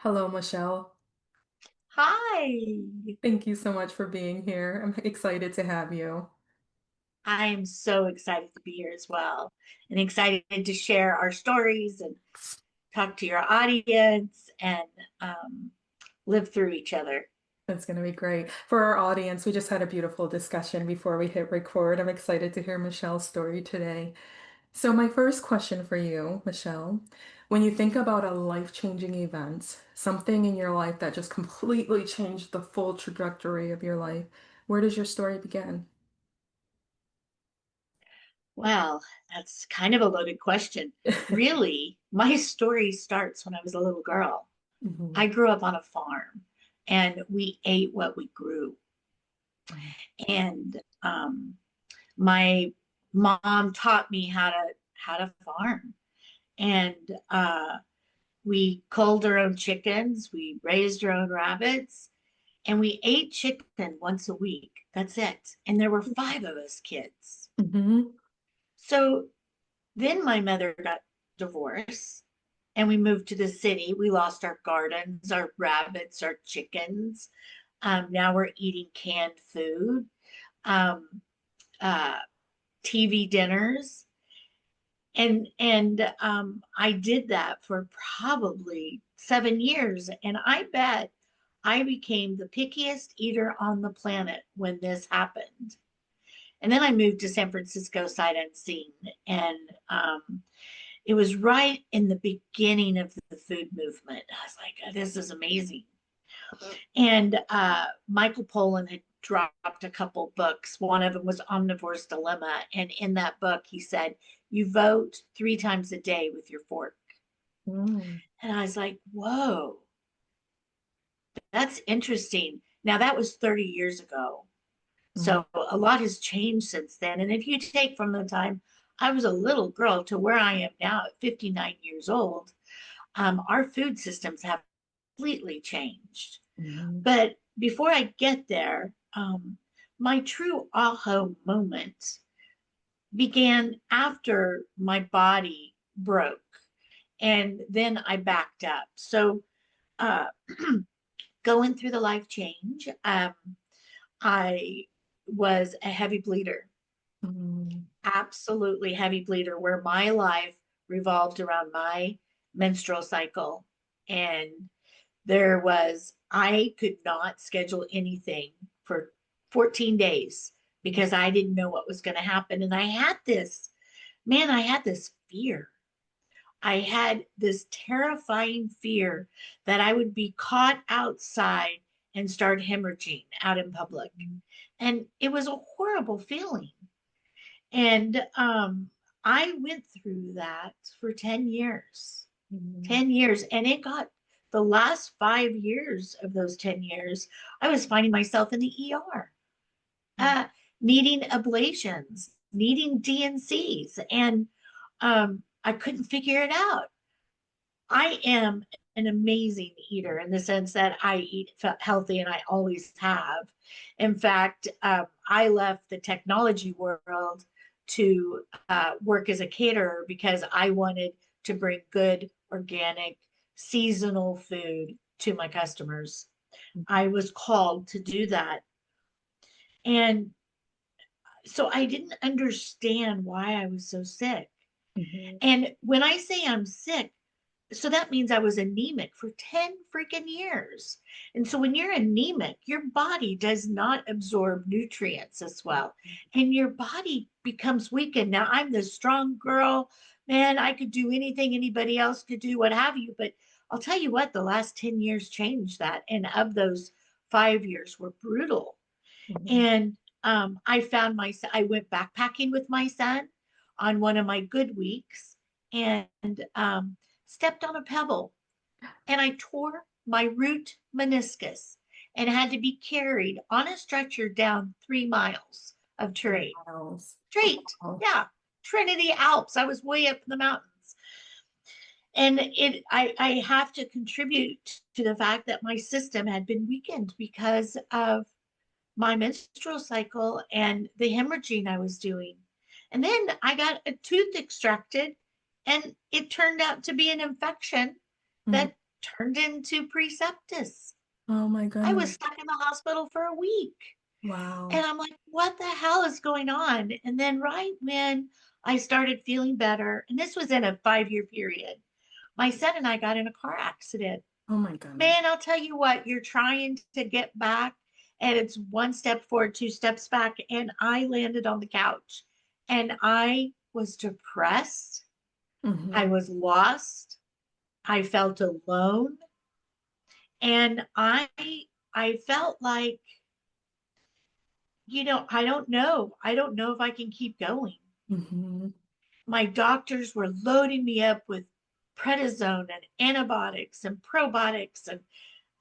Hello, Michelle. Hi, Thank you so much for being here. I'm excited to have you. I'm so excited to be here as well and excited to share our stories and talk to your audience and um, live through each other. It's going to be great. For our audience, we just had a beautiful discussion before we hit record. I'm excited to hear Michelle's story today. So, my first question for you, Michelle, when you think about a life-changing event, something in your life that just completely changed the full trajectory of your life, where does your story begin? Well, that's kind of a loaded question. Really, my story starts when I was a little girl. Mhm. I grew up on a farm and we ate what we grew. And my mom taught me how to farm. And we culled our own chickens, we raised our own rabbits, and we ate chicken once a week. That's it. And there were five of us kids. Mhm. So then my mother got divorced and we moved to the city. We lost our gardens, our rabbits, our chickens. Now we're eating canned food, um, uh, TV dinners. And I did that for probably 7 years. And I bet I became the pickiest eater on the planet when this happened. And then I moved to San Francisco sight unseen. And it was right in the beginning of the food movement. I was like, "Oh, this is amazing." And Michael Pollan had dropped a couple books. One of them was Omnivore's Dilemma. And in that book, he said, "You vote 3 times a day with your fork." Mm. And I was like, whoa, that's interesting. Now, that was 30 years ago. Mhm. So a lot has changed since then. And if you take from the time I was a little girl to where I am now at 59 years old, our food systems have completely changed. Mhm. But before I get there, my true aha moment began after my body broke. And then I backed up. So, uh, going through the life change, I was a heavy bleeder, Mhm. absolutely heavy bleeder, where my life revolved around my menstrual cycle. And I could not schedule anything for 14 days because I didn't know what was going to happen. And I had this fear. I had this terrifying fear that I would be caught outside and start hemorrhaging out in public. And it was a horrible feeling. And I went through that for 10 years. Mhm. 10 years. And it got the last 5 years of those 10 years, I was finding myself in the ER, Mhm. uh, needing ablations, needing DNCs. And I couldn't figure it out. I am an amazing eater in the sense that I eat healthy and I always have. In fact, I left the technology world to work as a caterer because I wanted to bring good, organic, seasonal food to my customers. I was called to do that. And so I didn't understand why I was so sick. Mhm. And when I say I'm sick, so that means I was anemic for 10 freaking years. And so when you're anemic, your body does not absorb nutrients as well. And your body becomes weakened. Now, I'm this strong girl. Man, I could do anything anybody else could do, what have you. But I'll tell you what, the last 10 years changed that. And of those 5 years were brutal. Mhm. And I went backpacking with my son on one of my good weeks and stepped on a pebble and I tore my root meniscus and had to be carried on a stretcher down 3 miles of terrain. Miles. Straight, Wow. yeah, Trinity Alps. I was way up in the mountains. And I have to contribute to the fact that my system had been weakened because of my menstrual cycle and the hemorrhaging I was doing. And then I got a tooth extracted, and it turned out to be an infection Mhm. that turned into preceptus. Oh my I was goodness. stuck in the hospital for a week. Wow. And I'm like, what the hell is going on? And then, right when I started feeling better, and this was in a 5 year period, my son and I got in a car accident. Oh my goodness. Man, I'll tell you what, you're trying to get back, and it's one step forward, two steps back. And I landed on the couch and I was depressed. I Mm-hmm. was lost. I felt alone. And I felt like, I don't know. I don't know if I can keep going. Mm-hmm. My doctors were loading me up with prednisone and antibiotics and probiotics and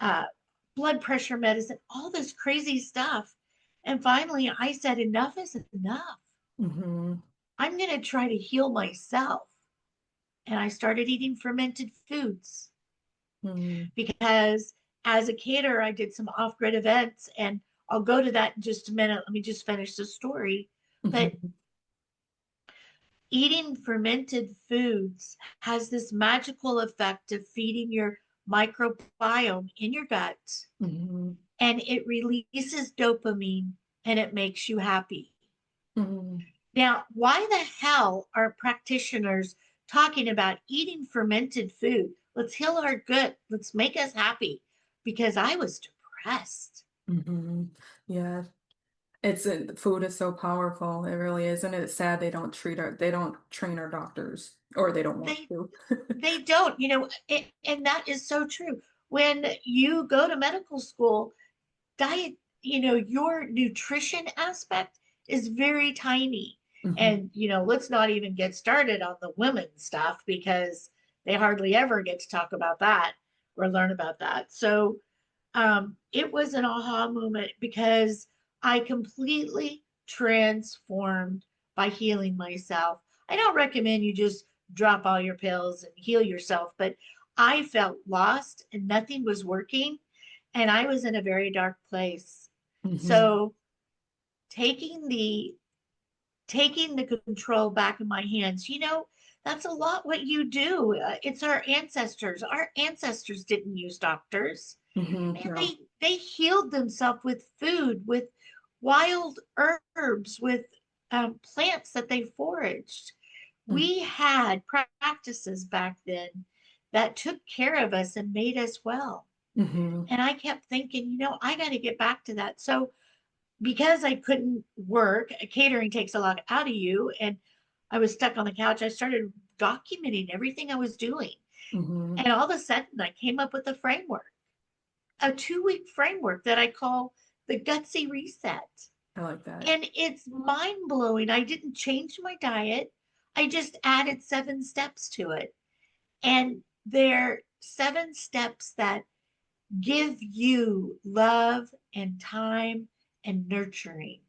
uh, blood pressure medicine, all this crazy stuff. And finally, I said, enough is enough. Mm-hmm. I'm going to try to heal myself. And I started eating fermented foods Mm-hmm. because as a caterer, I did some off grid events, and I'll go to that in just a minute. Let me just finish the story. But Mm-hmm. eating fermented foods has this magical effect of feeding your microbiome in your gut, Mm-hmm. and it releases dopamine and it makes you happy. Mm-hmm. Now, why the hell are practitioners talking about eating fermented food? Let's heal our gut. Let's make us happy. Because I was depressed. Mm-hmm. Yeah. Food is so powerful. It really is. And it's sad they don't train our doctors or they don't want They to. they don't, and that is so true. When you go to medical school, diet, your nutrition aspect is very tiny. Mm-hmm. And, let's not even get started on the women's stuff because they hardly ever get to talk about that or learn about that. So it was an aha moment because I completely transformed by healing myself. I don't recommend you just drop all your pills and heal yourself, but I felt lost and nothing was working, and I was in a very dark place. Mm-hmm. So taking the taking the control back in my hands, that's a lot what you do. It's our ancestors. Our ancestors didn't use doctors. Mm-hmm. Man, No. they healed themselves with food, with wild herbs, with plants that they foraged. We had practices back then that took care of us and made us well. Mm-hmm. And I kept thinking, I got to get back to that. So because I couldn't work, catering takes a lot out of you, and I was stuck on the couch, I started documenting everything I was doing. Mm-hmm. And all of a sudden, I came up with a framework, a 2 week framework that I call the Gutsy Reset. I like that. And it's mind blowing. I didn't change my diet, I just added 7 steps to it. And they're 7 steps that give you love and time and nurturing.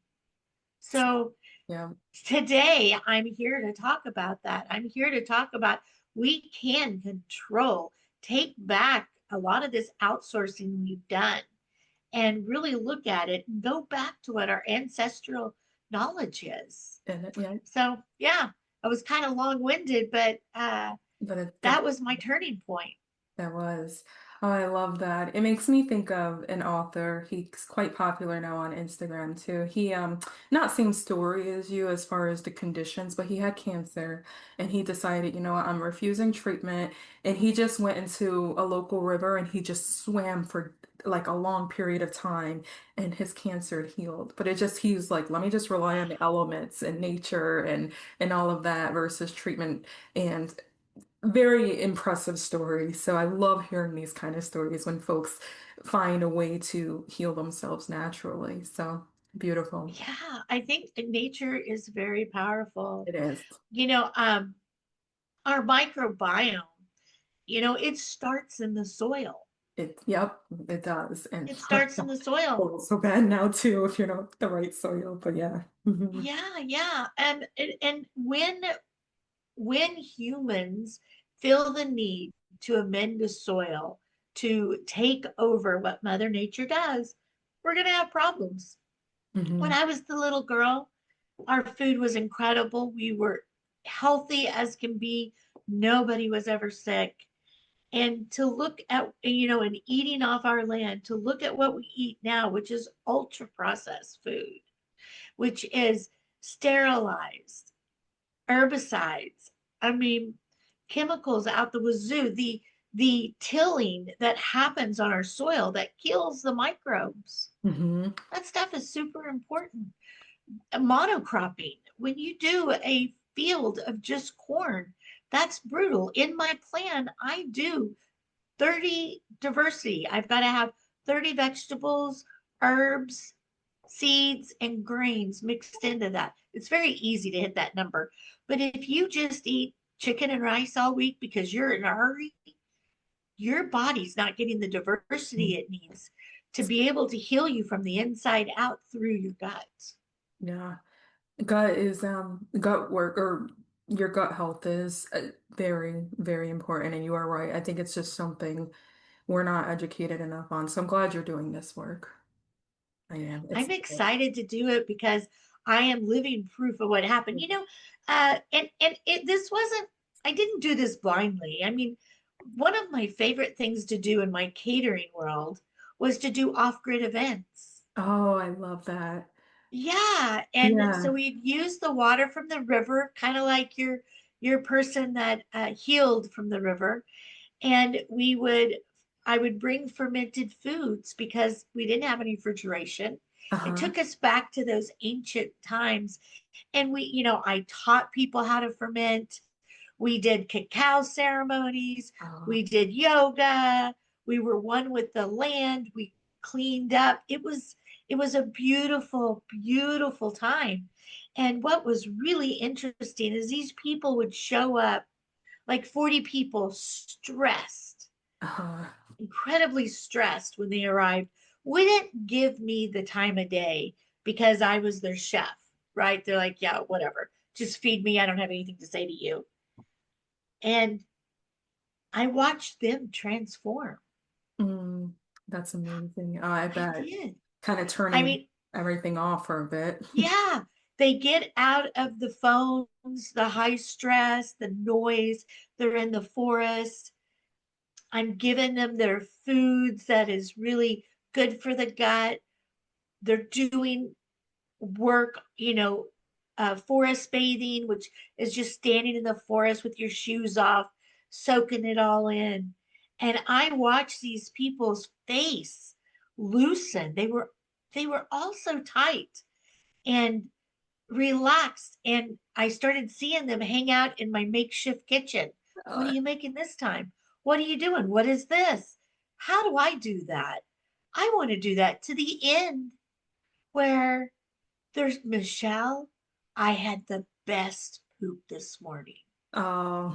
So Yeah. today I'm here to talk about that. I'm here to talk about we can control, take back a lot of this outsourcing we've done and really look at it and go back to what our ancestral knowledge is. And yeah, So, yeah, I was kind of long winded, but but that was my turning point. that was. Oh, I love that. It makes me think of an author. He's quite popular now on Instagram too. He not same story as you as far as the conditions, but he had cancer and he decided, you know what, I'm refusing treatment. And he just went into a local river and he just swam for like a long period of time and his cancer healed. But he was like, let me just rely on the elements and nature and all of that versus treatment. And very impressive story. So I love hearing these kind of stories when folks find a way to heal themselves naturally. So beautiful. Yeah, I think nature is very powerful. It is. You know, um, our microbiome, it starts in the soil. Yep, it does. And It starts in the soil. oh, it's so bad now too if you're not the right soil. But yeah. Hmm. Yeah, yeah. And when humans feel the need to amend the soil to take over what Mother Nature does, we're going to have problems. When Hmm. I was the little girl, our food was incredible. We were healthy as can be. Nobody was ever sick. And to look at, and eating off our land, to look at what we eat now, which is ultra processed food, which is sterilized, herbicides, I mean, chemicals out the wazoo, the tilling that happens on our soil that kills the microbes. Hmm. That stuff is super important. Monocropping, when you do a field of just corn, that's brutal. In my plan, I do 30 diversity. I've got to have 30 vegetables, herbs, seeds, and grains mixed into that. It's very easy to hit that number. But if you just eat chicken and rice all week because you're in a hurry, your body's not getting the diversity it needs to be able to heal you from the inside out through your gut. Yeah. Gut is gut work or your gut health is very, very important, and you are right. I think it's just something we're not educated enough on. So I'm glad you're doing this work. I am. It's I'm excited to do it because I am living proof of what happened. And this wasn't. I didn't do this blindly. I mean, one of my favorite things to do in my catering world was to do off-grid events. oh, I love that. Yeah, and so Yeah. we'd use the water from the river, kind of like your person that healed from the river, and I would bring fermented foods because we didn't have any refrigeration. It Uh-huh. took us back to those ancient times, and I taught people how to ferment. We did cacao ceremonies, Oh, we did yoga, we were one with the land, we cleaned up. It was a beautiful, beautiful time. And what was really interesting is these people would show up, like 40 people, stressed, uh-huh. incredibly stressed when they arrived, wouldn't give me the time of day because I was their chef, right? They're like, yeah, whatever. Just feed me. I don't have anything to say to you. And I watched them transform. Mm, that's amazing. I I bet did. kind of I turning mean, everything off for a bit. yeah, they get out of the phones, the high stress, the noise. They're in the forest. I'm giving them their foods that is really good for the gut. They're doing work, forest bathing, which is just standing in the forest with your shoes off, soaking it all in. And I watched these people's face loosen. They were all so tight and relaxed. And I started seeing them hang out in my makeshift kitchen. What are Uh, you making this time? What are you doing? What is this? How do I do that? I want to do that to the end where there's Michelle. I had the best poop this morning, oh,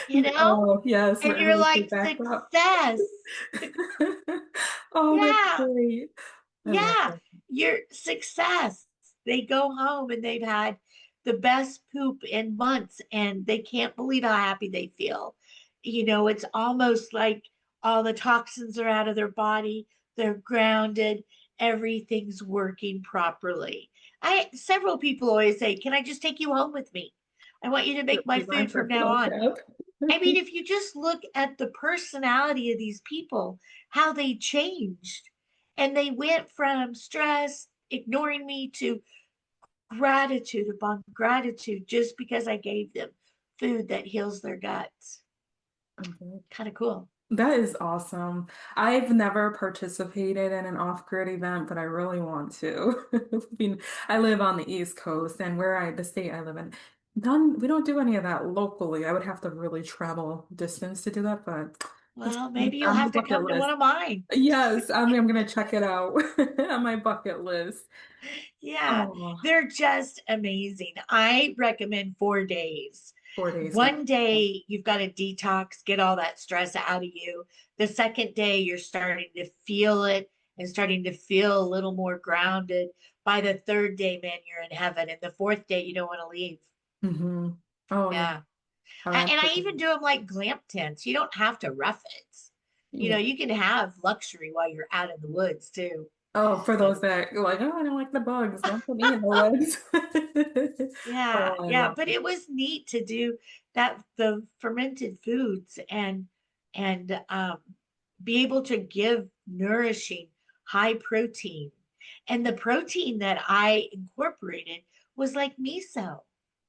you know? oh, yes, And where you're everything like, back up. success. Oh, that's Yeah, great. I love yeah, that. your success. They go home and they've had the best poop in months and they can't believe how happy they feel. It's almost like all the toxins are out of their body, they're grounded, everything's working properly. I Several people always say, "Can I just take you home with me? I want you to make my Be my food from now personal on." chef. I mean, if you just look at the personality of these people, how they changed, and they went from stress, ignoring me, to gratitude upon gratitude just because I gave them food that heals their guts. Okay. Kind of cool. That is awesome. I've never participated in an off-grid event, but I really want to. I mean, I live on the East Coast, and the state I live in, we don't do any of that locally. I would have to really travel distance to do that, but that's Well, maybe you'll on my have to bucket come to one list. of mine. Yes, I'm gonna check it out on my bucket list. Yeah, Oh, they're just amazing. I recommend 4 days. 4 days. One day you've got to detox, get all that stress out of you. The second day you're starting to feel it and starting to feel a little more grounded. By the third day, man, you're in heaven. And the fourth day, you don't want to leave. Hmm. Oh yeah. Yeah. Oh, And I even absolutely. do them like glamp tents. You don't have to rough it. Yeah. You can have luxury while you're out in the woods too. Oh, for But those that are like, oh, I don't like the bugs. Don't put me in the woods. yeah, Oh, I yeah. love But it. it was neat to do that, the fermented foods. And and be able to give nourishing, high protein. And the protein that I incorporated was like miso.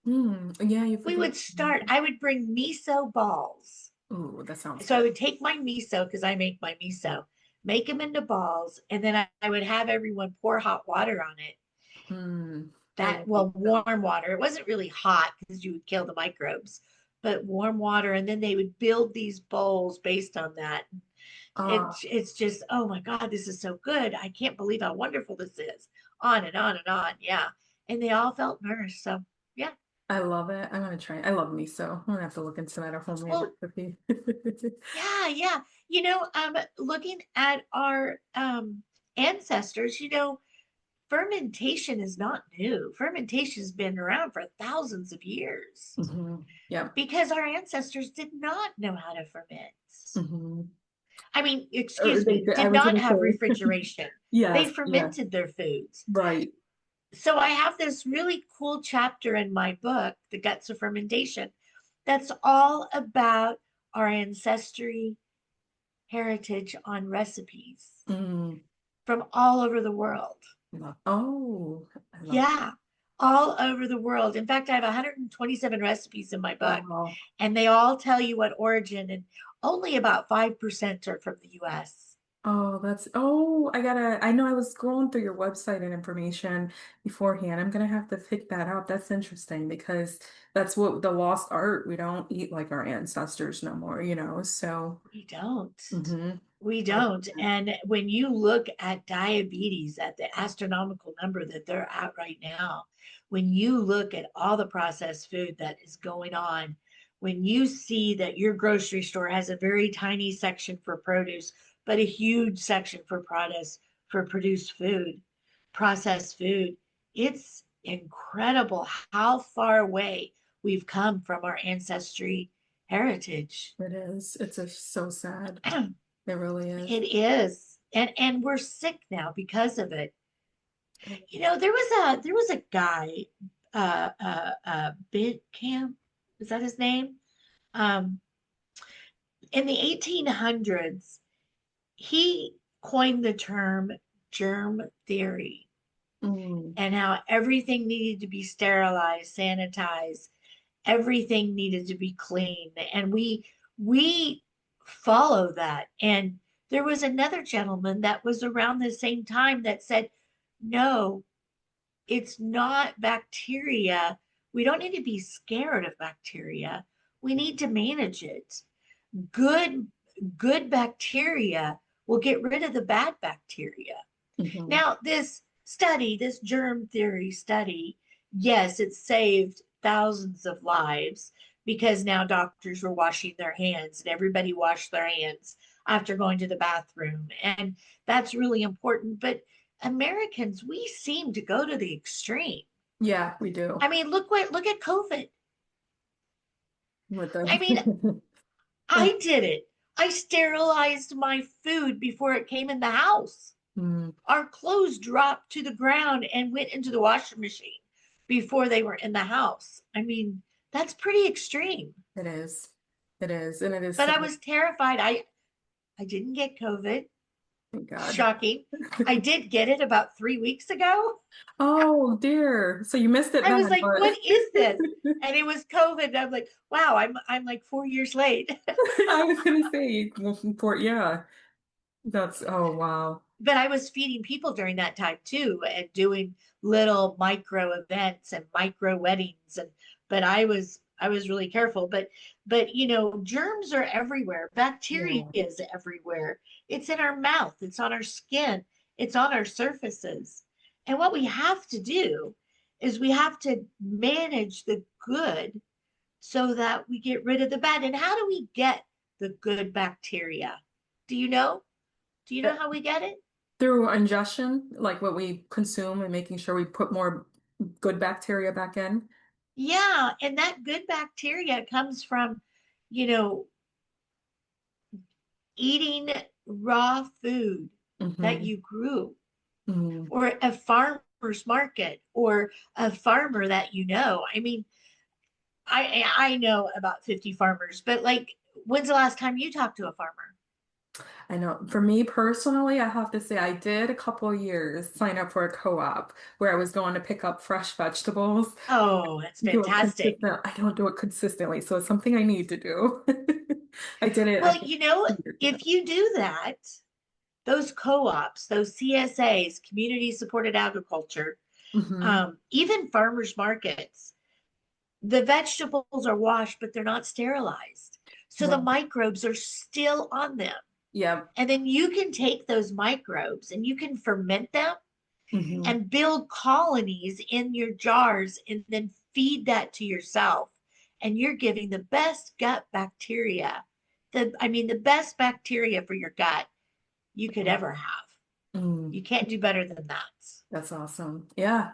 Yeah, you've We given. would start, I would bring miso balls. Ooh, that sounds So I good. would take my miso, because I make my miso, make them into balls, and then I would have everyone pour hot water on it. Mm, I That, love well, miso. warm water. It wasn't really hot because you would kill the microbes, but warm water. And then they would build these bowls based on that. Ah, It's just, oh my God, this is so good. I can't believe how wonderful this is. On and on and on. Yeah. And they all felt nourished. So yeah. I love it. I'm gonna try. I love miso. I'm gonna have to look into that a homemade Well, recipe. yeah, yeah. Looking at our ancestors, fermentation is not new. Fermentation has been around for thousands of years Yep. because our ancestors did not know how to ferment. hmm I mean, Or excuse they, me, I did was not gonna have say, refrigeration. They yes, yes, fermented their foods. right. So I have this really cool chapter in my book, The Guts of Fermentation, that's all about our ancestry heritage on recipes Mm, from all over the world. oh, I love. Yeah, all over the world. In fact, I have 127 recipes in my book, Wow. and they all tell you what origin, and only about 5% are from the US. Oh, I know I was scrolling through your website and information beforehand. I'm gonna have to pick that up. That's interesting because that's what the lost art. We don't eat like our ancestors no more, so. We don't. hmm We I love don't. that. And when you look at diabetes at the astronomical number that they're at right now, when you look at all the processed food that is going on, when you see that your grocery store has a very tiny section for produce, but a huge section for produced food, processed food, it's incredible how far away we've come from our ancestry heritage. It is. It's so sad. It really is. It is. And we're sick now because of it. There was a guy, Bit Camp, is that his name? Um, in the 1800s, he coined the term germ theory, Mm, and how everything needed to be sterilized, sanitized, everything needed to be clean, and we follow that. And there was another gentleman that was around the same time that said, no, it's not bacteria. We don't need to be scared of bacteria. We need to manage it. Good bacteria will get rid of the bad bacteria. mhm. Now, this germ theory study, yes, it saved thousands of lives because now doctors were washing their hands, and everybody washed their hands after going to the bathroom. And that's really important. But Americans, we seem to go to the extreme. Yeah, we do. I mean, look at COVID. With I mean, the and I did it. I sterilized my food before it came in the house. mm, Our clothes dropped to the ground and went into the washing machine before they were in the house. I mean, that's pretty extreme. it is. It is. And it is But sad. I was terrified. I didn't get COVID. Thank God. Shocking. I did get it about 3 weeks ago. Oh dear. So you missed it I was then, like, but what is this? And it was COVID. And I'm like, wow, I'm like 4 years late. I was gonna say, well, yeah, oh wow. But I was feeding people during that time too, and doing little micro events and micro weddings. And but I was really careful. But germs are everywhere. Bacteria Yeah. is everywhere. It's in our mouth, it's on our skin, it's on our surfaces. And what we have to do is we have to manage the good so that we get rid of the bad. And how do we get the good bacteria? Do you know? Do you know how we get it? Through ingestion, like what we consume and making sure we put more good bacteria back in. Yeah, and that good bacteria comes from, you know, eating raw food that hmm you grew, hmm or a farmer's market, or a farmer that you know. I mean, I know about 50 farmers, but like When's the last time you talked to a farmer? I know for me personally, I have to say I did a couple of years sign up for a co-op where I was going to pick up fresh vegetables. Oh, that's Do it fantastic. consistent. I don't do it consistently, so it's something I need to do. I did it, I Well, think, you know, 2 years ago. if you do that, those co-ops, those CSAs, community supported agriculture, Hmm. even farmers markets, the vegetables are washed, but they're not sterilized. So the Well, microbes are still on them. yeah. And then you can take those microbes and you can ferment them Hmm. and build colonies in your jars and then feed that to yourself. And you're giving the best gut bacteria, the best bacteria for your gut you could ever have. Mm. You can't do better than that. That's awesome. Yeah.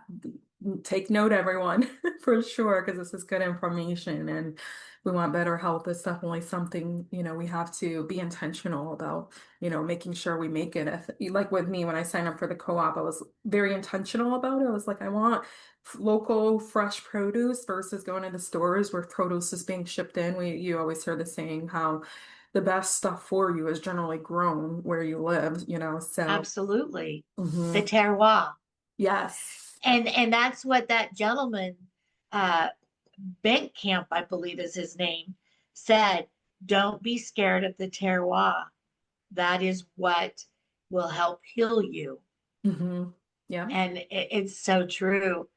Take note, everyone, for sure, because this is good information and we want better health. It's definitely something, we have to be intentional about, making sure we make it. Like with me, when I signed up for the co-op, I was very intentional about it. I was like, I want local, fresh produce versus going into stores where produce is being shipped in. You always hear the saying how the best stuff for you is generally grown where you live, so. Absolutely. The Mhm. terroir. Yes. And that's what that gentleman, uh, Camp, I believe is his name, said. Don't be scared of the terroir. That is what will help heal you. Hmm. Yeah. And it's so true.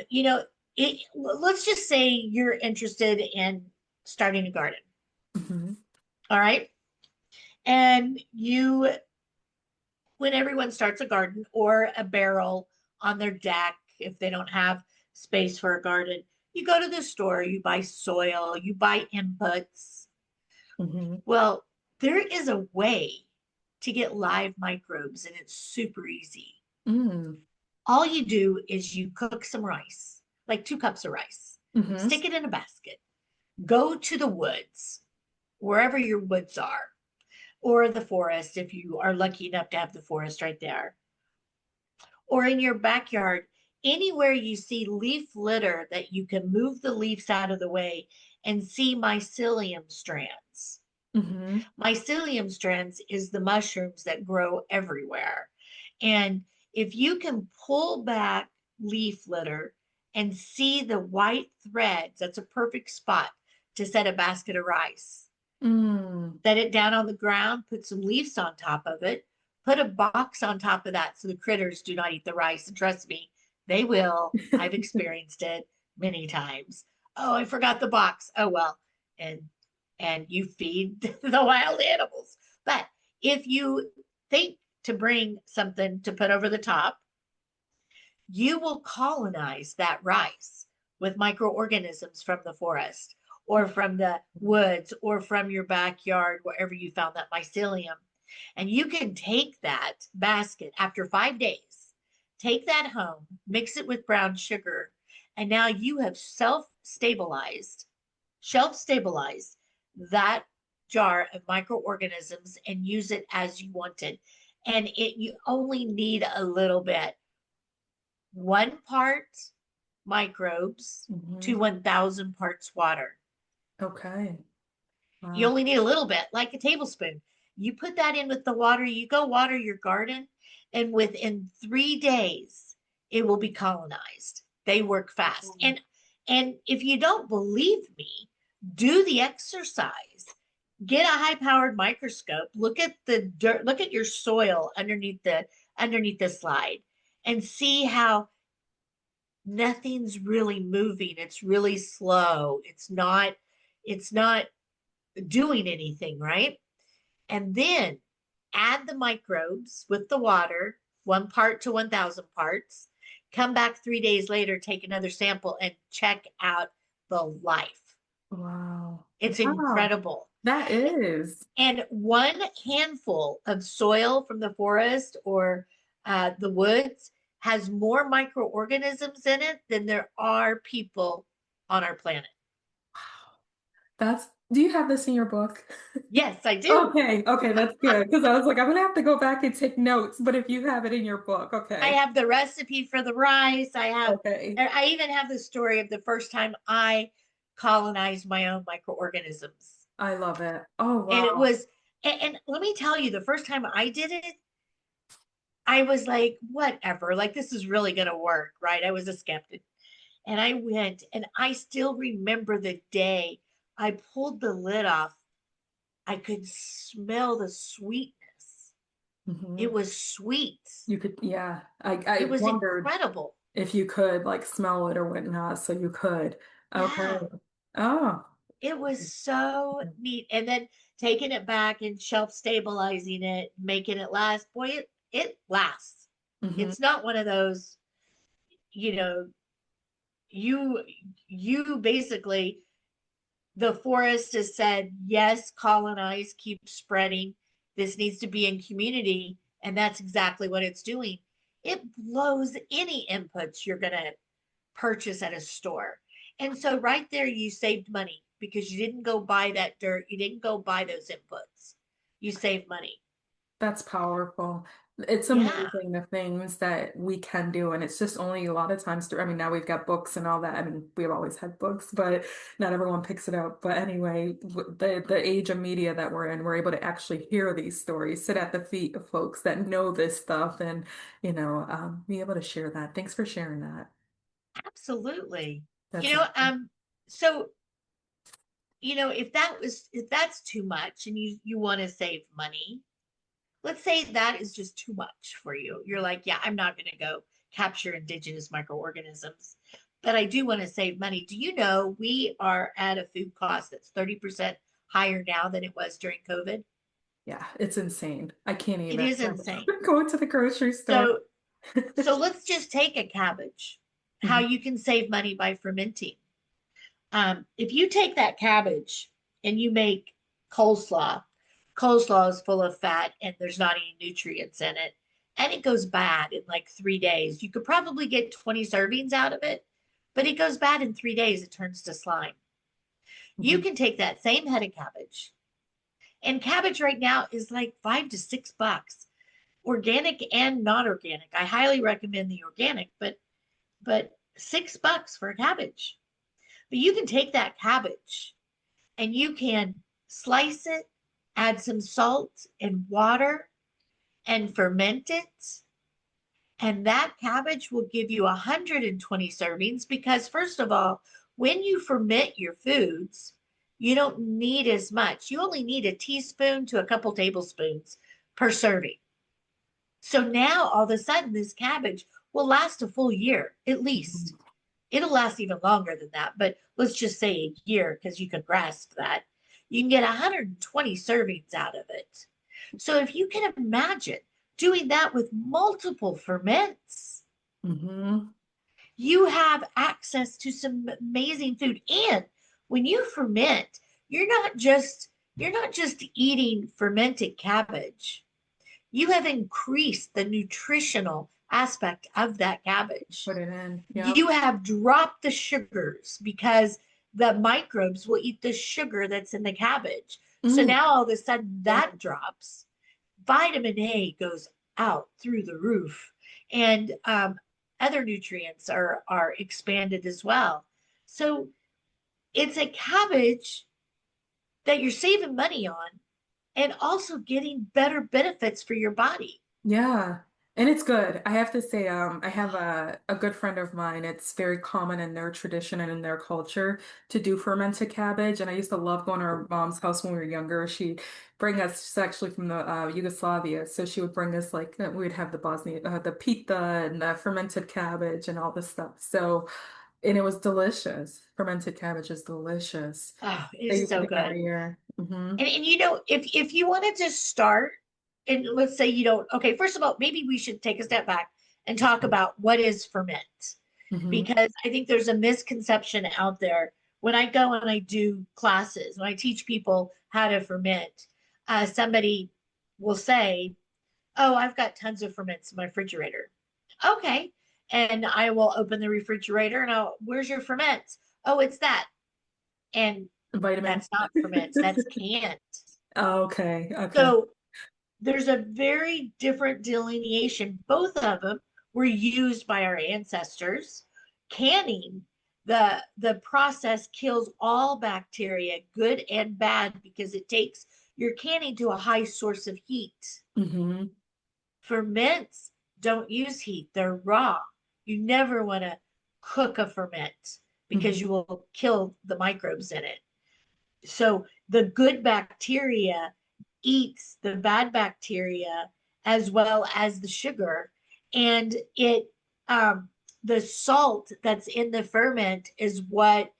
You know, let's just say you're interested in starting a garden. Hmm. All right. And you, when everyone starts a garden or a barrel on their deck, if they don't have space for a garden, you go to the store, you buy soil, you buy inputs. Hmm. Well, there is a way to get live microbes and it's super easy. Mm. All you do is you cook some rice, like 2 cups of rice, Hmm. stick it in a basket, go to the woods, wherever your woods are, or the forest if you are lucky enough to have the forest right there, or in your backyard, anywhere you see leaf litter that you can move the leaves out of the way and see mycelium strands. Hmm. Mycelium strands is the mushrooms that grow everywhere. And if you can pull back leaf litter and see the white threads, that's a perfect spot to set a basket of rice. Mm. Set it down on the ground, put some leaves on top of it, put a box on top of that so the critters do not eat the rice. And trust me, they will. I've experienced it many times. Oh, I forgot the box. Oh well. And you feed the wild animals. But if you think to bring something to put over the top, you will colonize that rice with microorganisms from the forest or from the woods or from your backyard, wherever you found that mycelium. And you can take that basket after 5 days, take that home, mix it with brown sugar, and now you have shelf stabilized that jar of microorganisms and use it as you wanted. And you only need a little bit, 1 part microbes to Hmm. 1,000 parts water. Okay. You Wow. only need a little bit, like a tablespoon. You put that in with the water, you go water your garden, and within 3 days, it will be colonized. They work fast. And if you don't believe me, do the exercise. Get a high-powered microscope, look at the dirt, look at your soil underneath the slide, and see how nothing's really moving. It's really slow. It's not doing anything, right? And then add the microbes with the water, 1 part to 1,000 parts. Come back 3 days later, take another sample and check out the life. Wow. It's Wow. incredible. That is. And one handful of soil from the forest or the woods has more microorganisms in it than there are people on our planet. Do you have this in your book? Yes, I do. Okay. Okay. That's good. Because I was like, I'm gonna have to go back and take notes, but if you have it in your book, I okay. have the recipe for the rice. Okay. I even have the story of the first time I colonized my own microorganisms. I love it. Oh, And it wow. was, and let me tell you, the first time I did it, I was like, whatever, like this is really going to work, right? I was a skeptic. And I went, and I still remember the day I pulled the lid off. I could smell the sweetness. It Hmm. was sweet. You could, yeah. It I was wondered incredible. if you could like smell it or whatnot, so you could. Okay. Yeah, Oh. it was so neat. And then taking it back and shelf stabilizing it, making it last. Boy, it lasts. Hmm. It's not one of those, you know, you you basically the forest has said, yes, colonize, keep spreading. This needs to be in community. And that's exactly what it's doing. It blows any inputs you're going to purchase at a store. And so, right there, you saved money because you didn't go buy that dirt. You didn't go buy those inputs. You saved money. That's powerful. It's Yeah, amazing the things that we can do, and it's just only a lot of times through. I mean, now we've got books and all that. I mean, we've always had books, but not everyone picks it up. But anyway, the age of media that we're in, we're able to actually hear these stories, sit at the feet of folks that know this stuff, and be able to share that. Thanks for sharing that. absolutely. You That's know, awesome. so if that's too much and you want to save money, let's say that is just too much for you. You're like, yeah, I'm not going to go capture indigenous microorganisms, but I do want to save money. Do you know we are at a food cost that's 30% higher now than it was during COVID? Yeah, it's insane. I can't It even is insane. go to the grocery store. So, so let's just take a cabbage, how Mhm, you can save money by fermenting. If you take that cabbage and you make coleslaw, coleslaw is full of fat and there's not any nutrients in it, and it goes bad in like 3 days. You could probably get 20 servings out of it, but it goes bad in 3 days. It turns to slime. You mhm. can take that same head of cabbage, and cabbage right now is like $5 to $6, organic and not organic. I highly recommend the organic, but $6 for a cabbage. But you can take that cabbage and you can slice it, add some salt and water, and ferment it. And that cabbage will give you 120 servings because, first of all, when you ferment your foods, you don't need as much. You only need a teaspoon to a couple tablespoons per serving. So now all of a sudden, this cabbage will last a full year at least. It'll last even longer than that, but let's just say a year because you can grasp that. You can get 120 servings out of it. So if you can imagine doing that with multiple ferments, Mhm. you have access to some amazing food. And when you ferment, you're not just eating fermented cabbage. You have increased the nutritional aspect of that cabbage. Put it in. Yep. You have dropped the sugars because the microbes will eat the sugar that's in the cabbage. So Mm, now all of a sudden yeah. that drops. Vitamin A goes out through the roof, and other nutrients are expanded as well. So it's a cabbage that you're saving money on and also getting better benefits for your body. Yeah. And it's good. I have to say, I have a good friend of mine. It's very common in their tradition and in their culture to do fermented cabbage. And I used to love going to her mom's house when we were younger. She'd bring us, she's actually from the Yugoslavia. So she would bring us like we'd have the Bosnia, the pita and the fermented cabbage and all this stuff. So, and it was delicious. Fermented cabbage is delicious. Oh, it They is used to so do that good. here. Hmm. And if you wanted to start, and let's say you don't, okay, first of all, maybe we should take a step back and talk about what is ferment, Hmm. because I think there's a misconception out there. When I go and I do classes, when I teach people how to ferment, somebody will say, "Oh, I've got tons of ferments in my refrigerator." Okay, and I will open the refrigerator and where's your ferments? Oh, it's that, and Vitamin. that's not ferments, that's canned. Oh, okay. Okay. So there's a very different delineation. Both of them were used by our ancestors. Canning the process kills all bacteria, good and bad, because it takes your canning to a high source of heat. Mm-hmm. Ferments don't use heat, they're raw. You never want to cook a ferment because you Mm-hmm. will kill the microbes in it. So the good bacteria eats the bad bacteria as well as the sugar, and it the salt that's in the ferment is what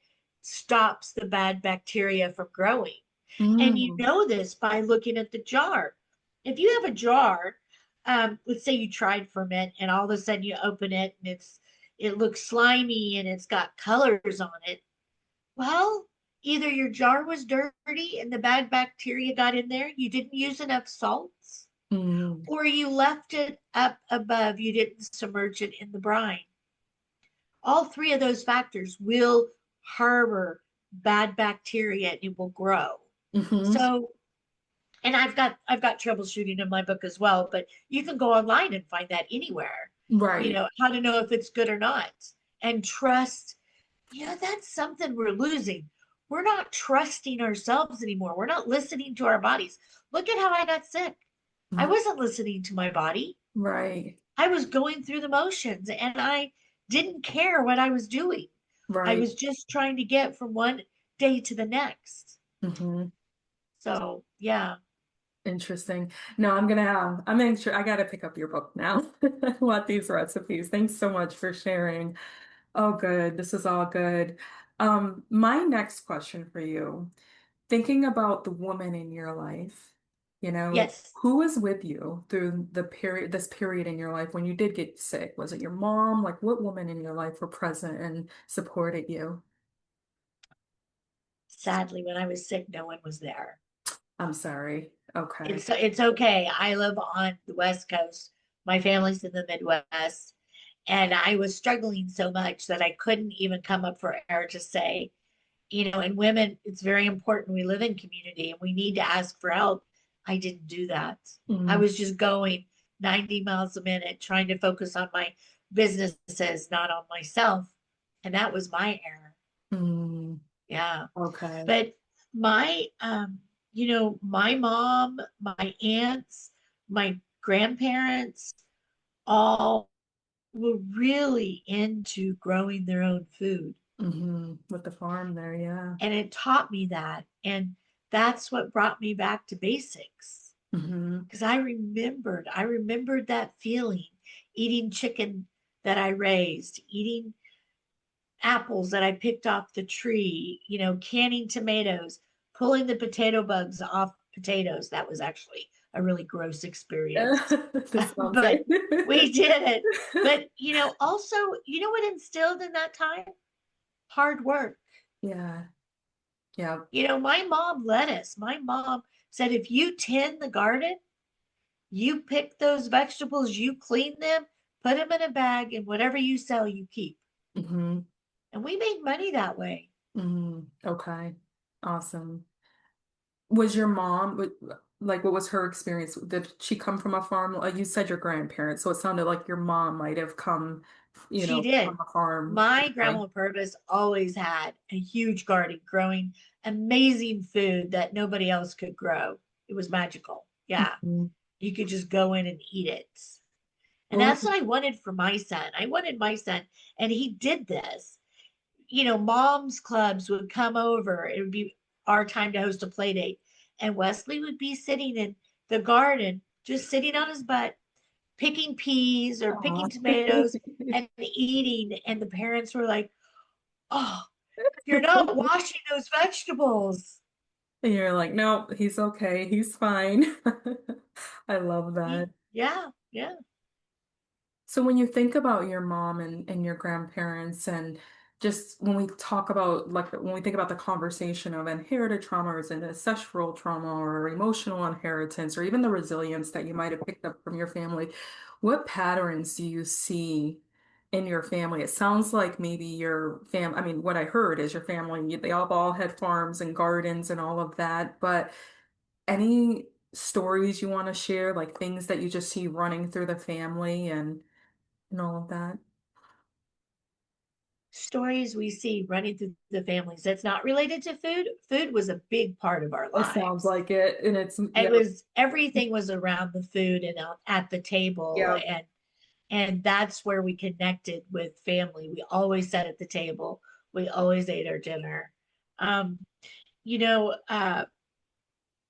stops the bad bacteria from growing. And you Mm-hmm. know this by looking at the jar. If you have a jar, let's say you tried ferment and all of a sudden you open it and it looks slimy and it's got colors on it. Well, either your jar was dirty and the bad bacteria got in there, you didn't use enough salts, Mm-hmm. or you left it up above, you didn't submerge it in the brine. All three of those factors will harbor bad bacteria and it will grow. Mm-hmm. So, and I've got troubleshooting in my book as well, but you can go online and find that anywhere. Right. How to know if it's good or not. And trust, that's something we're losing. We're not trusting ourselves anymore. We're not listening to our bodies. Look at how I got sick. I Mhm. wasn't listening to my body. Right. I was going through the motions and I didn't care what I was doing. I Right. was just trying to get from one day to the next. Mm-hmm. So, yeah. Interesting. No, I'm anxious. I gotta pick up your book now. I want these recipes. Thanks so much for sharing. Oh, good. This is all good. My next question for you, thinking about the woman in your life, Yes. who was with you through this period in your life when you did get sick? Was it your mom? Like, what woman in your life were present and supported you? Sadly, when I was sick, no one was there. I'm sorry. Okay. It's okay. I live on the West Coast. My family's in the Midwest, and I was struggling so much that I couldn't even come up for air to say, and women, it's very important. We live in community and we need to ask for help. I didn't do that. I Mm, was just going 90 miles a minute, trying to focus on my businesses, not on myself. And that was my error. mm, Yeah. okay. But my mom, my aunts, my grandparents all were really into growing their own food. With the farm there, yeah. And it taught me that. And that's what brought me back to basics. Hmm. Because I remembered that feeling, eating chicken that I raised, eating apples that I picked off the tree, canning tomatoes, pulling the potato bugs off potatoes. That was actually a really gross experience. This sounds But like we did it. But, also, what instilled in that time? Hard work. yeah, yeah. My mom led us. My mom said, if you tend the garden, you pick those vegetables, you clean them, put them in a bag, and whatever you sell, you keep. Hmm. And we made money that way. Okay. Awesome. Was your mom, like, what was her experience? Did she come from a farm? You said your grandparents, so it sounded like your mom might have come, She from did. a farm. My Like, grandma Purvis always had a huge garden growing amazing food that nobody else could grow. It was magical. Yeah. mhm. You could just go in and eat it. And What that's was, what I wanted for my son. I wanted my son, and he did this. Moms clubs would come over. It would be our time to host a play date. And Wesley would be sitting in the garden, just sitting on his butt, picking peas or aw. picking tomatoes and eating. And the parents were like, oh, you're not washing those vegetables. And you're like, no, he's okay. He's fine. I love that. Yeah, yeah. So when you think about your mom and your grandparents and just when we talk about like when we think about the conversation of inherited trauma or is it ancestral trauma or emotional inheritance or even the resilience that you might have picked up from your family, what patterns do you see in your family? It sounds like maybe I mean, what I heard is your family, they all had farms and gardens and all of that, but any stories you want to share, like things that you just see running through the family and all of that. stories we see running through the families that's not related to food. Food was a big part of our It sounds lives. like it, and it's It yeah, was everything was around the food and at the table, yeah. and that's where we connected with family. We always sat at the table. We always ate our dinner. Um, you know,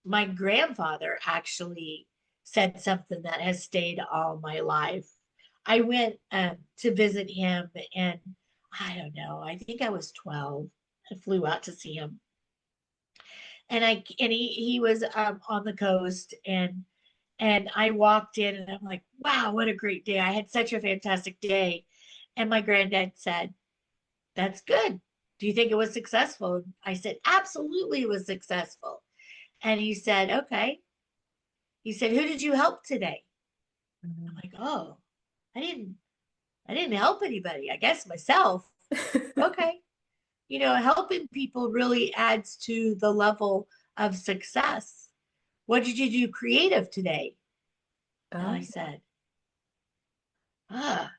my grandfather actually said something that has stayed all my life. I went to visit him, and I don't know, I think I was 12. I flew out to see him. And he was on the coast, and I walked in and I'm like, wow, what a great day. I had such a fantastic day. And my granddad said, that's good. Do you think it was successful? I said, absolutely, it was successful. And he said, okay. He said, who did you help today? I'm like, oh, I didn't, I didn't help anybody. I guess myself. Okay. Helping people really adds to the level of success. What did you do creative today? And I Oh, said, ah,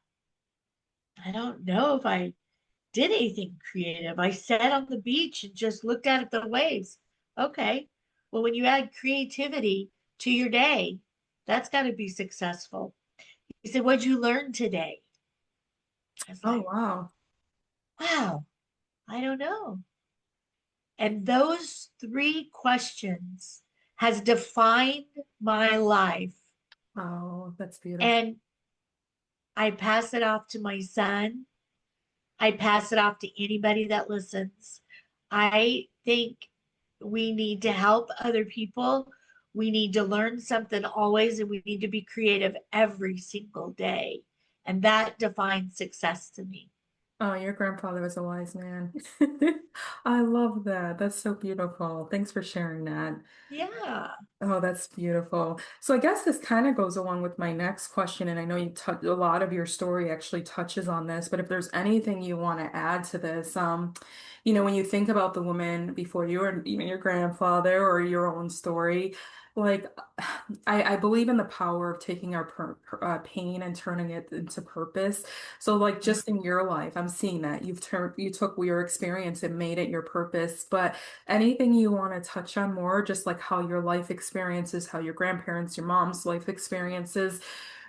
I don't know if I did anything creative. I sat on the beach and just looked out at the waves. Okay. Well, when you add creativity to your day, that's got to be successful. He said, what'd you learn today? I was oh like, wow. wow, I don't know. And those three questions has defined my life. Oh, that's beautiful. And I pass it off to my son. I pass it off to anybody that listens. I think we need to help other people. We need to learn something always, and we need to be creative every single day. And that defines success to me. Oh, your grandfather was a wise man. I love that. That's so beautiful. Thanks for sharing that. Yeah. Oh, that's beautiful. So I guess this kind of goes along with my next question, and I know you touch a lot of your story actually touches on this, but if there's anything you want to add to this, when you think about the woman before you or even your grandfather or your own story, like I believe in the power of taking our pain and turning it into purpose. So like just in your life, I'm seeing that you took your experience and made it your purpose, but anything you want to touch on more, just like how your life experiences, how your grandparents, your mom's life experiences,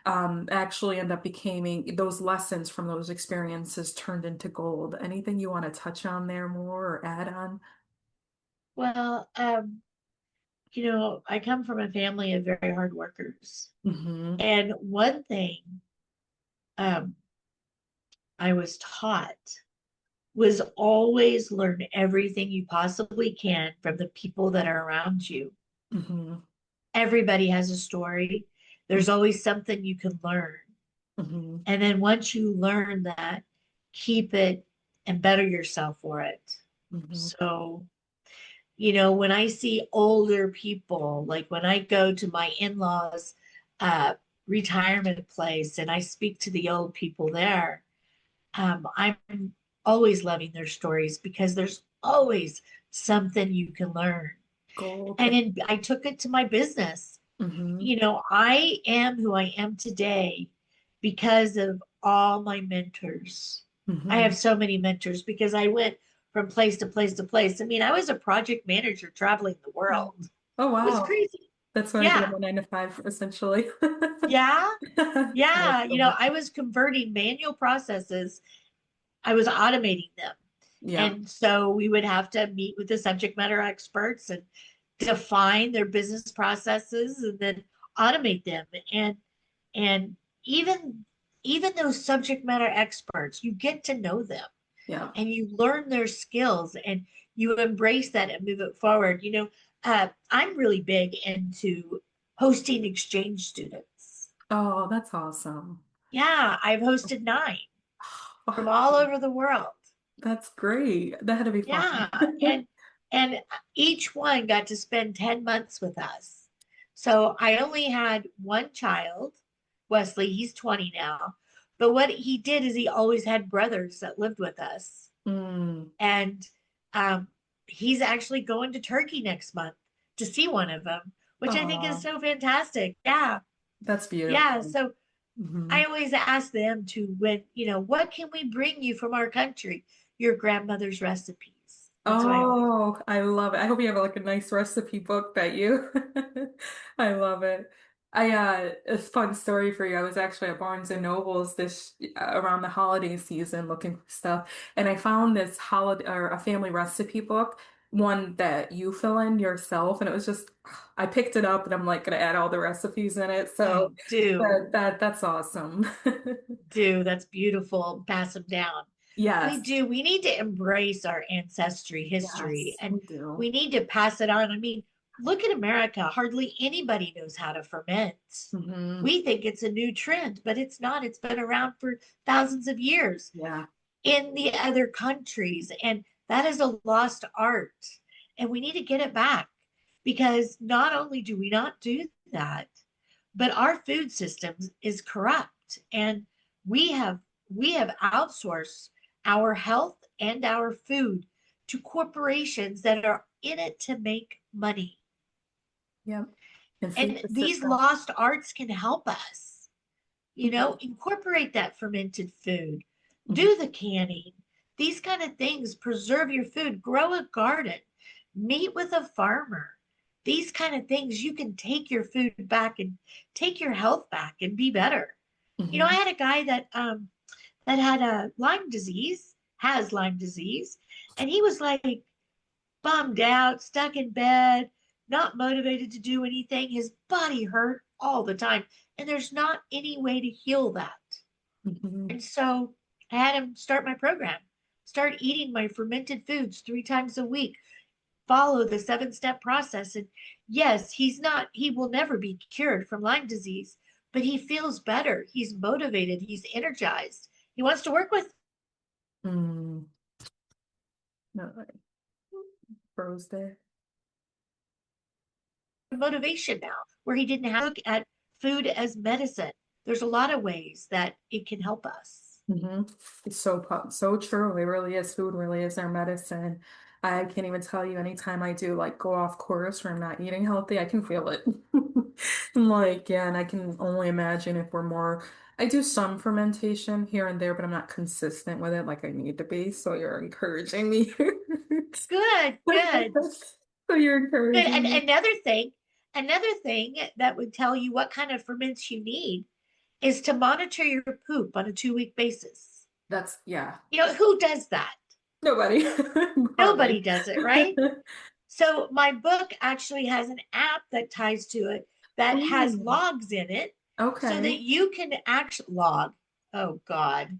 actually end up becoming those lessons from those experiences turned into gold. Anything you want to touch on there more or add on? Well, I come from a family of very hard workers. Hmm. And one thing um, I was taught was always learn everything you possibly can from the people that are around you. Hmm. Everybody has a story. There's always something you can learn. Hmm. And then once you learn that, keep it and better yourself for it. Hmm. So, when I see older people, like when I go to my in-laws' uh, retirement place and I speak to the old people there, I'm always loving their stories because there's always something you can learn. Gold. And I took it to my business. Hmm. I am who I am today because of all my mentors. I Hmm. have so many mentors because I went from place to place to place. I mean, I was a project manager traveling the world. Oh It was wow. crazy. That's what I did Yeah. on my 9 to 5 essentially. Yeah. I Yeah. love that. I was converting manual processes, I was automating them. Yeah. And so we would have to meet with the subject matter experts and define their business processes and then automate them. And even those subject matter experts, you get to know them Yeah. and you learn their skills and you embrace that and move it forward. I'm really big into hosting exchange students. Oh, that's awesome. Yeah, I've hosted 9 from Wow, all over the world. that's great. That had to be fun. Yeah, and each one got to spend 10 months with us. So I only had one child, Wesley, he's 20 now. But what he did is he always had brothers that lived with us. Mm. And um, he's actually going to Turkey next month to see one of them, which I think is Oh, so fantastic. Yeah. that's Yeah. beautiful. So Hmm. I always ask them to, when, what can we bring you from our country? Your grandmother's recipes. That's what I always. Oh, I love it. I hope you have like a nice recipe book that you I love it. A fun story for you. I was actually at Barnes and Nobles this around the holiday season looking for stuff, and I found this holiday or a family recipe book, one that you fill in yourself, and it was just I picked it up and I'm like gonna add all the recipes in it. So Oh, do, that's awesome. do. That's beautiful. Pass them down. We Yes. do. We need to embrace our ancestry history, Yes, and we do. we need to pass it on. I mean, look at America. Hardly anybody knows how to ferment. Hmm. We think it's a new trend, but it's not. It's been around for thousands of years Yeah. in the other countries. And that is a lost art. And we need to get it back, because not only do we not do that, but our food systems is corrupt. And we have we have outsourced our health and our food to corporations that are in it to make money. Yep. And feed And the these system. lost arts can help us, Mhm. incorporate that fermented food, Mhm. do the canning, these kind of things, preserve your food, grow a garden, meet with a farmer. These kind of things, you can take your food back and take your health back and be better. I Mhm. had a guy that had a Lyme disease, has Lyme disease, and he was like bummed out, stuck in bed, not motivated to do anything. His body hurt all the time, and there's not any way to heal that. Mhm. And so I had him start my program, start eating my fermented foods 3 times a week, follow the 7-step process. And yes, he will never be cured from Lyme disease, but he feels better. He's motivated. He's energized. He wants to work with Mm. No, I froze there. motivation now, where he didn't have to look at food as medicine. There's a lot of ways that it can help us. Hmm. It's so true. It really is. Food really is our medicine. I can't even tell you anytime I do like go off course or I'm not eating healthy, I can feel it. I'm like, yeah, and I can only imagine if we're more, I do some fermentation here and there, but I'm not consistent with it like I need to be. So you're encouraging me. Good, good, So you're good. encouraging And me. another thing that would tell you what kind of ferments you need is to monitor your poop on a 2-week basis. That's yeah. Who does that? Nobody. Nobody Hardly. does it, right? So my book actually has an app that ties to it that has Ooh, logs in it so okay. that you can actually log. Oh God.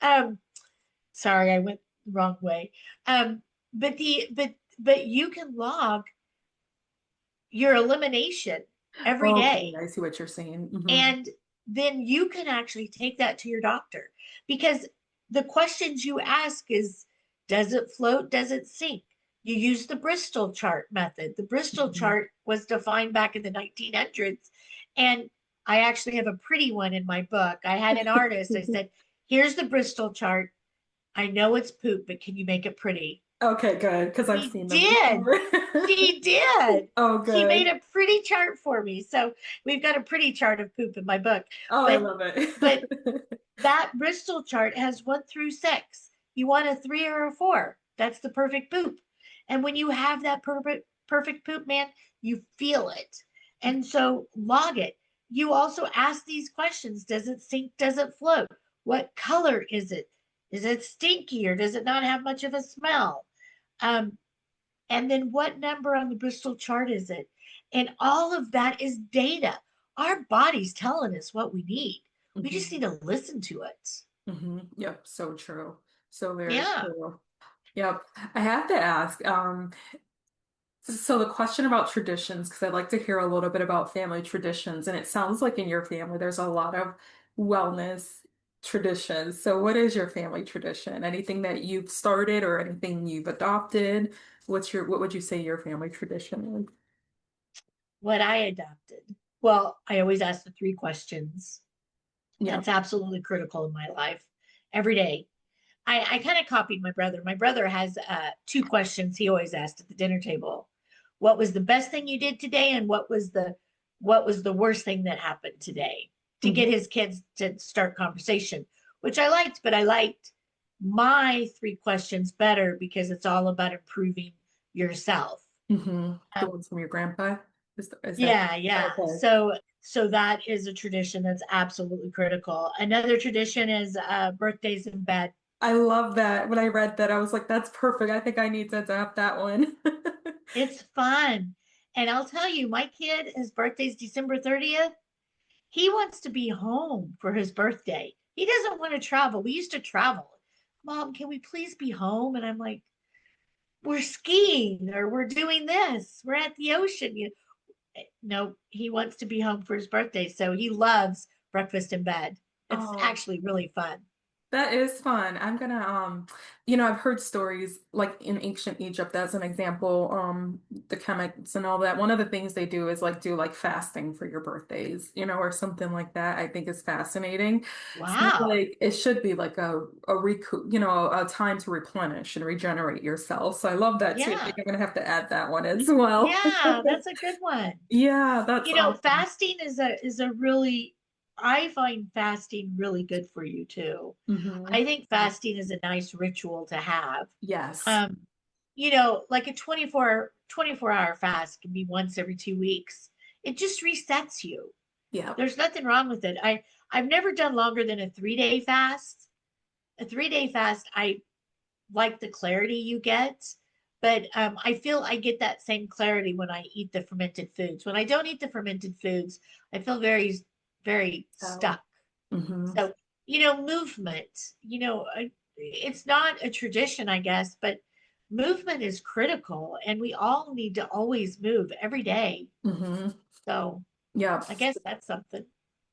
um, sorry, I went the wrong way. Um, but you can log your elimination every Okay, day. I see what you're saying. Hmm. And then you can actually take that to your doctor, because the questions you ask is, does it float? Does it sink? You use the Bristol chart method. The Bristol Hmm. chart was defined back in the 1900s. And I actually have a pretty one in my book. I had an artist, I said, here's the Bristol chart. I know it's poop, but can you make it pretty? Okay, good, because I've She seen them did. before. She did. Oh, She made good. a pretty chart for me. So we've got a pretty chart of poop in my book. Oh, I But love but it. that Bristol chart has 1 through 6. You want a 3 or a 4. That's the perfect poop. And when you have that perfect poop, man, you feel it. And so log it. You also ask these questions. Does it sink? Does it float? What color is it? Is it stinky, or does it not have much of a smell? Um, and then what number on the Bristol chart is it? And all of that is data. Our body's telling us what we need. We just need Hmm. to listen to it. Hmm. Yep, so true. So very Yeah. true. Yep. I have to ask, so the question about traditions, because I'd like to hear a little bit about family traditions, and it sounds like in your family there's a lot of wellness traditions. So what is your family tradition? Anything that you've started or anything you've adopted? What would you say your family tradition is? What I adopted. Well, I always ask the 3 questions. Yeah. That's absolutely critical in my life every day. I kind of copied my brother. My brother has 2 questions he always asked at the dinner table. What was the best thing you did today, and what was the worst thing that happened today? to get his kids to start conversation, which I liked, but I liked my 3 questions better because it's all about improving yourself. Mm-hmm. The Um, ones from your grandpa? Is that yeah, yeah. okay? So that is a tradition that's absolutely critical. Another tradition is birthdays in bed. I love that. When I read that, I was like, that's perfect. I think I need to adapt that one. It's fun. And I'll tell you, my kid, his birthday's December 30th. He wants to be home for his birthday. He doesn't want to travel. We used to travel. Mom, can we please be home? And I'm like, we're skiing or we're doing this. We're at the ocean. No, he wants to be home for his birthday. So he loves breakfast in bed. It's Oh, actually really fun. that is fun. I'm gonna I've heard stories like in ancient Egypt as an example, the chemics and all that. One of the things they do is like do like fasting for your birthdays, or something like that. I think is fascinating. So Wow. like it should be like a recoup, a time to replenish and regenerate yourself. So I love that too. I Yeah. think I'm gonna have to add that one as well. Yeah, that's a good one. Yeah, that's awesome. Fasting is a really, I find fasting really good for you too. Hmm. I think fasting is a nice ritual to have. Yes. Um, like a 24-hour fast can be once every 2 weeks. It just resets you. Yeah. There's nothing wrong with it. I've never done longer than a 3-day fast. A 3-day fast, I like the clarity you get, but I feel I get that same clarity when I eat the fermented foods. When I don't eat the fermented foods, I feel very, very So, stuck. hmm. So, movement, it's not a tradition, I guess, but movement is critical and we all need to always move every day. Hmm. So Yeah. I guess that's something.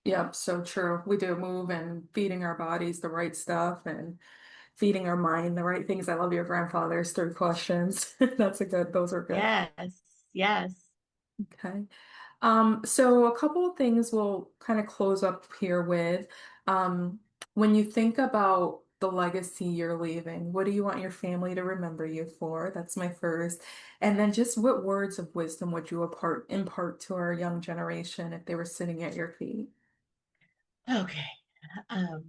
Yep, so true. We do move and feeding our bodies the right stuff and feeding our mind the right things. I love your grandfather's 3 questions. Those are good. Yes, yes. Okay. So a couple of things we'll kind of close up here with. Um, when you think about the legacy you're leaving, what do you want your family to remember you for? That's my first. And then just what words of wisdom would you impart to our young generation if they were sitting at your feet? Okay. Um,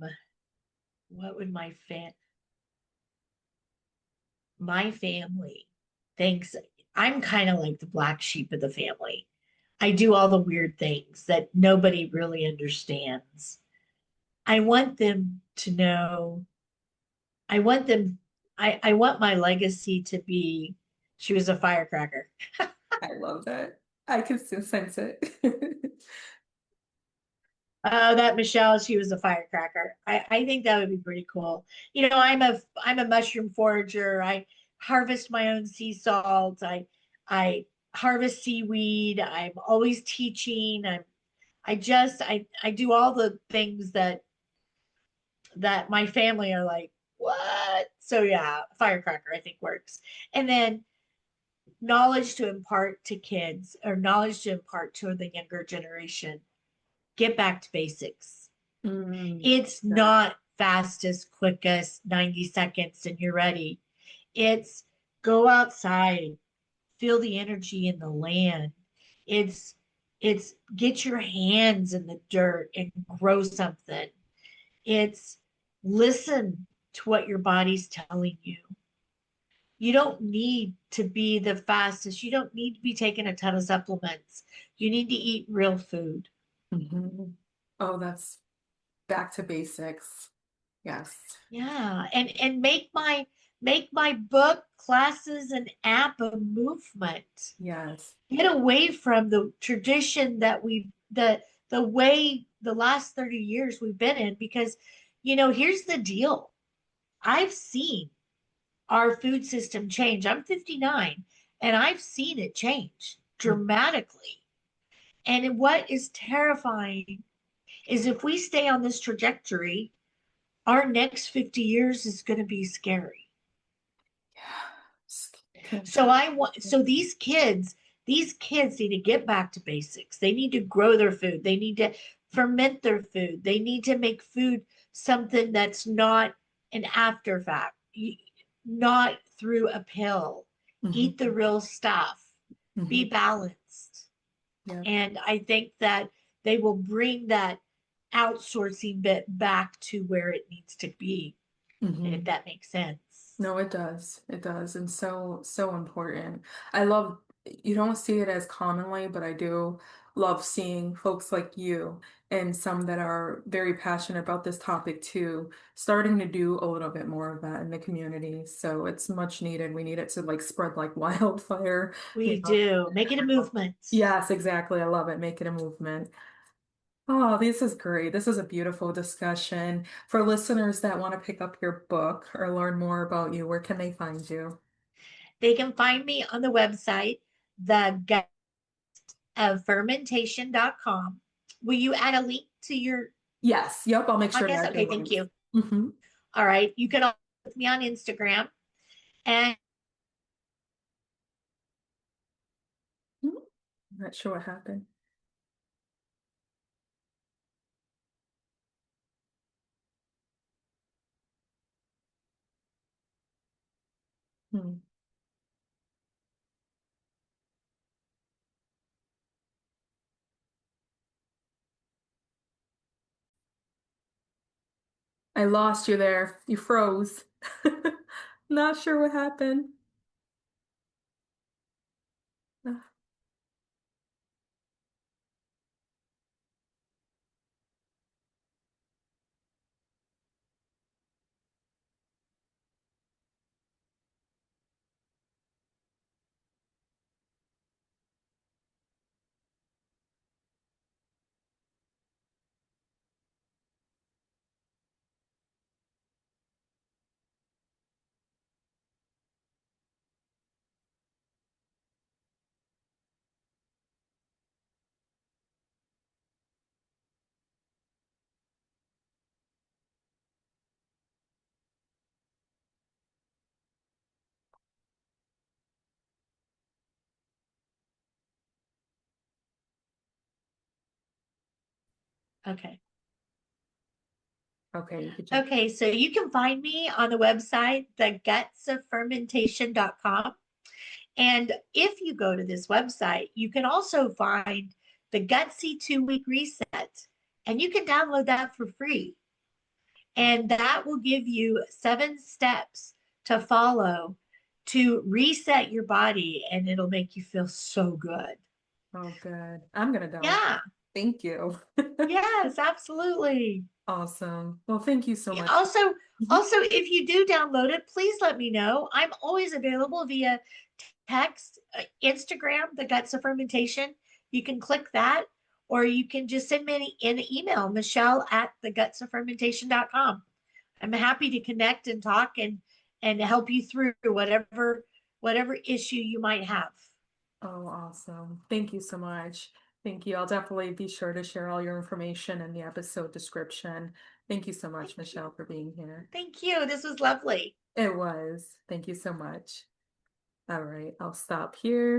what would my family thinks I'm kind of like the black sheep of the family. I do all the weird things that nobody really understands. I want them to know, I want them, I want my legacy to be she was a firecracker. I love that. I can still sense it. Oh, that Michelle, she was a firecracker. I think that would be pretty cool. I'm a mushroom forager. I harvest my own sea salt. I harvest seaweed. I'm always teaching. I do all the things that my family are like, what? So yeah, firecracker I think works. And then knowledge to impart to kids or knowledge to impart to the younger generation. Get back to basics. Mm, It's yeah. not fastest, quickest 90 seconds and you're ready. It's go outside, feel the energy in the land. It's it's get your hands in the dirt and grow something. It's listen to what your body's telling you. You don't need to be the fastest. You don't need to be taking a ton of supplements. You need to eat real food. Mhm. Oh, that's back to basics. Yes. Yeah, and make my book, classes, and app a movement. Yes. Get away from the tradition that the way the last 30 years we've been in because here's the deal. I've seen our food system change. I'm 59 and I've seen it change Mm, dramatically. And what is terrifying is if we stay on this trajectory, our next 50 years is going to be scary. yeah. Can- So these kids need to get back to basics. They need to grow their food. They need to ferment their food. They need to make food something that's not an after fact, not through a pill. Eat the Mhm. real stuff. Be Mhm. balanced. Yeah. And I think that they will bring that. outsourcing it back to where it needs to be, if Hmm. that makes sense. No, it does. It does. And so, so important. I love, you don't see it as commonly, but I do love seeing folks like you and some that are very passionate about this topic too, starting to do a little bit more of that in the community. So it's much needed. We need it to like spread like wildfire, you We know. do. Make it a movement. Yes, exactly. I love it. Make it a movement. Oh, this is great. This is a beautiful discussion. For listeners that want to pick up your book or learn more about you, where can they find you? They can find me on the website, the gut of fermentation.com. Will you add a link to your Yes. Yep. I'll make sure to podcast? add your Okay, thank links. you. Mm-hmm. All right. You can also with me on Instagram. And Not sure what happened. Hmm. I lost you there. You froze. Not sure what happened. Ah, okay. okay, you could jump. Okay, so you can find me on the website, thegutsoffermentation.com. And if you go to this website, you can also find the Gutsy 2 week reset, and you can download that for free. And that will give you 7 steps to follow to reset your body, and it'll make you feel so good. Oh, good. I'm gonna download. Yeah, Thank you. yes, absolutely. Awesome. Well, thank you so Yeah, much. also, Mhm. also, if you do download it, please let me know. I'm always available via text, Instagram, the Guts of Fermentation. You can click that, or you can just send me an email, Michelle at the guts of fermentation.com. I'm happy to connect and talk and help you through whatever issue you might have. Oh, awesome. Thank you so much. Thank you. I'll definitely be sure to share all your information in the episode description. Thank you so much, Thank you. Michelle, for being here. Thank you. This was lovely. It was. Thank you so much. All right, I'll stop here.